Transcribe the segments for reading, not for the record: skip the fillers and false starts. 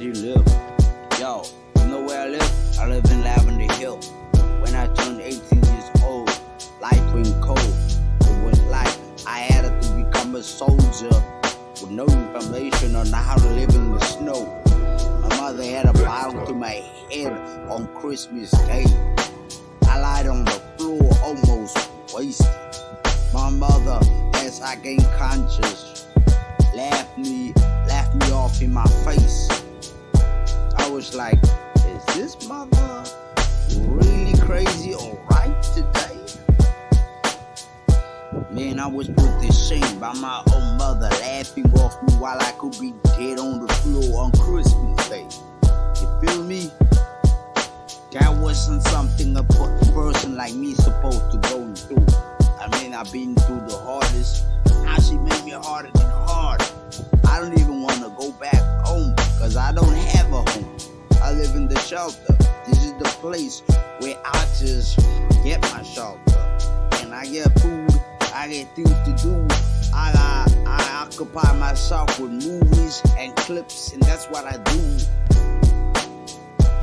do you live? Yo, you know where I live? I live in Lavender Hill. When I turned 18 years old, life went cold. It was like I had to become a soldier with no information on how to live in the snow. My mother had a bottle to my head on Christmas Day. I lied on the floor almost wasted. My mother, as I gained conscious, laughed me off in my face. I was like, is this mother really crazy or right today? Man, I was put to shame by my own mother, laughing off me while I could be dead on the floor on Christmas Day. You feel me? That wasn't something a person like me supposed to go through. I mean, I've been through the hardest. Now she made me harder than hard. I don't even want to go back home, cause I don't have a home. I live in the shelter. This is the place where I just get my shelter. And I get food, I get things to do. I occupy myself with movies and clips, and that's what I do.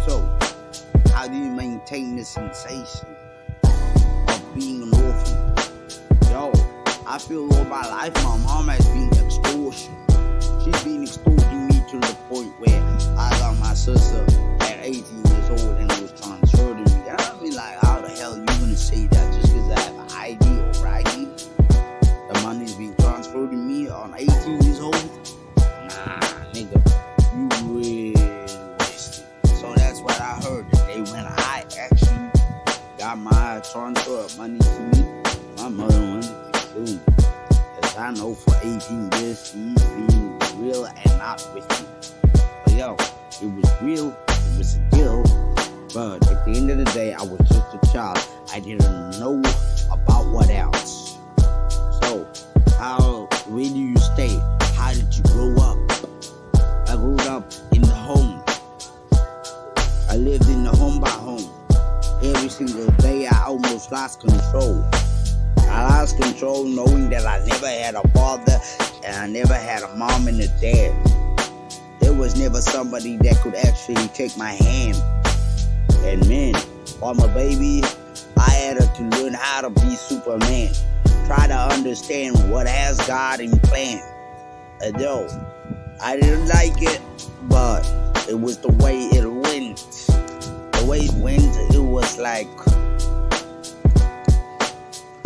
So, how do you maintain the sensation of being an orphan? Yo, I feel all my life my mom has been extortion. She's been extorting me to the point where I got my sister at 18 years old and was transferring me. And I mean, like, how the hell you gonna say that just because I have an ID or ID? The money's being transferred to me on 18 years old? Nah, nigga, you really wasted. So that's what I heard today when I actually got my transfer of money to me. My mother wanted to kill me. Cause I know for 18 years she's been real and not with me. But yo, it was real, it was a deal. But at the end of the day, I was just a child. I didn't know about what else. So, where do you stay? How did you grow up? I grew up in the home. I lived in the home by home. Every single day I almost lost control. I lost control knowing that I never had a father and I never had a mom and a dad. There was never somebody that could actually take my hand. And man, from a baby, I had to learn how to be Superman. Try to understand what has God in plan. And yo, I didn't like it, but it was the way it went. The way it went, it was like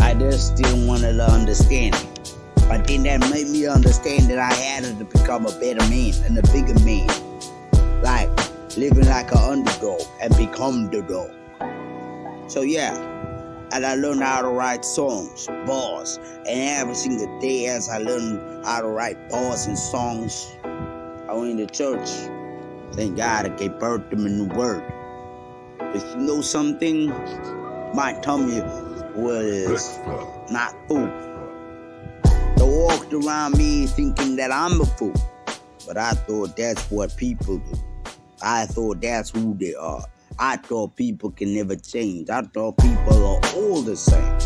I just didn't want to understand it. But then that made me understand that I had to become a better man and a bigger man. Like living like an underdog and become the dog. So yeah, and I learned how to write songs, bars. And every single day as I learned how to write bars and songs, I went to church. Thank God I gave birth to a new word. But you know something? My tummy was not full. They walked around me thinking that I'm a fool. But I thought that's what people do. I thought that's who they are. I thought people can never change. I thought people are all the same.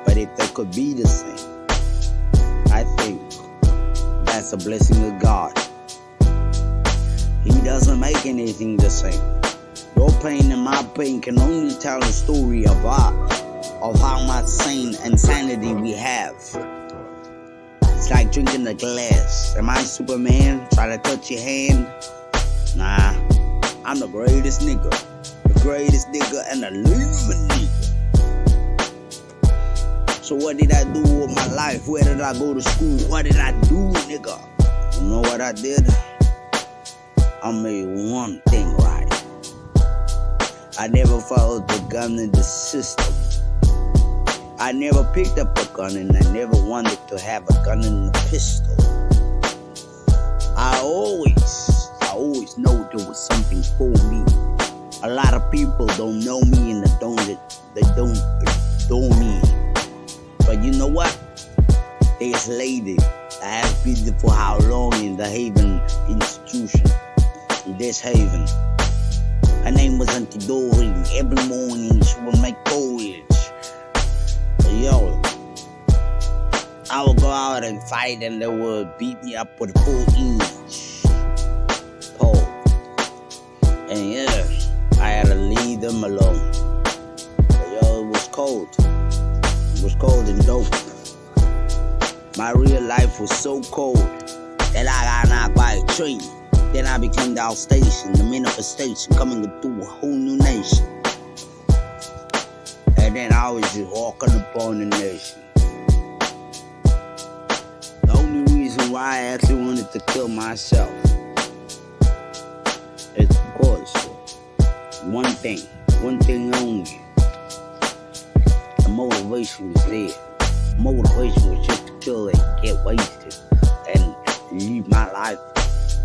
But if they could be the same, I think that's a blessing of God. He doesn't make anything the same. Your pain and my pain can only tell a story of how much insanity we have. It's like drinking a glass. Am I Superman? Try to touch your hand? Nah, I'm the greatest nigga. The greatest nigga and the living nigga. So what did I do with my life? Where did I go to school? What did I do, nigga? You know what I did? I made one thing right. I never followed the gun in the system. I never picked up a gun and I never wanted to have a gun and a pistol. I always know there was something for me. A lot of people don't know me and they don't adore me. But you know what? There's a lady that has been for how long in the Haven institution, in this Haven. Her name was Auntie Doreen. Every morning she would make porridge. Yo, I would go out and fight and they would beat me up with a 4-inch pole. And yeah, I had to leave them alone. But yo, it was cold. It was cold and dope. My real life was so cold that I got knocked by a train. Then I became the outstation, the manifestation, coming through a whole new nation. And then I was just walking upon the nation. The only reason why I actually wanted to kill myself is because one thing only. The motivation was there. The motivation was just to kill and get wasted and leave my life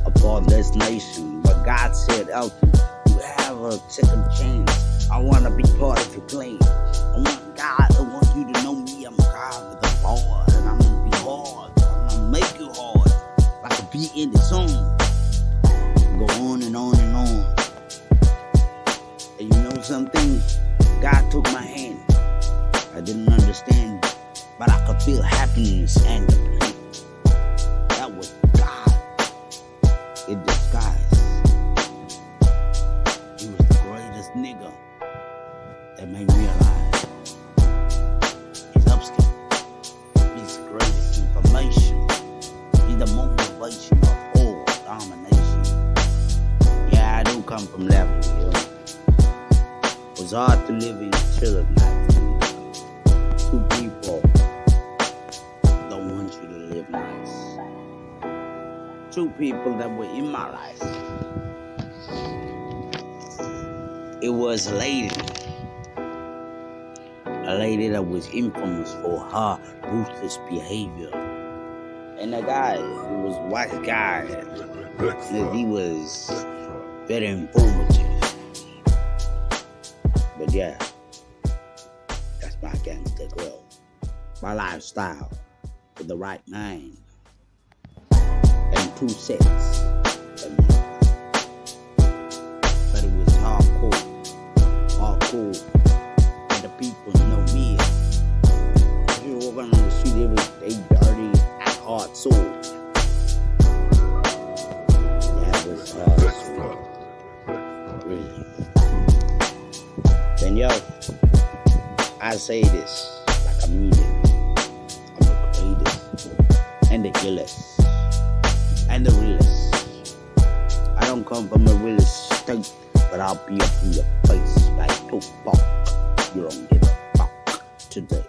upon this nation. But God said, Elton, you have a second chance. I want to be part of your plan. I want you to know me. I'm God with a bar, and I'm gonna be hard. I'm gonna make you hard, like a beat in the song. Go on and on and on. And you know something? God took my hand. I didn't understand, but I could feel happiness and the pain. That was God in disguise. He was the greatest nigga that made me alive. He's upskill. He's the greatest information. He's the motivation of all domination. Yeah, I do come from level, yo. It was hard to live in chill at night. Two people don't want you to live nice. Two people that were in my life. It was a lady that was infamous for her ruthless behavior, and a guy who was a white guy. He was very informative. But yeah, that's my gangster grill, my lifestyle with the right mind and 2 sets. But it was hardcore, and the people know me. You're walking on the street every day, dirty and hard soul. That was hard soul, really. Then yo, I say this like I mean it. I'm the greatest and the illest and the realest. I don't come from a realest state, but I'll be up in your face like Tupac. You don't give a fuck today.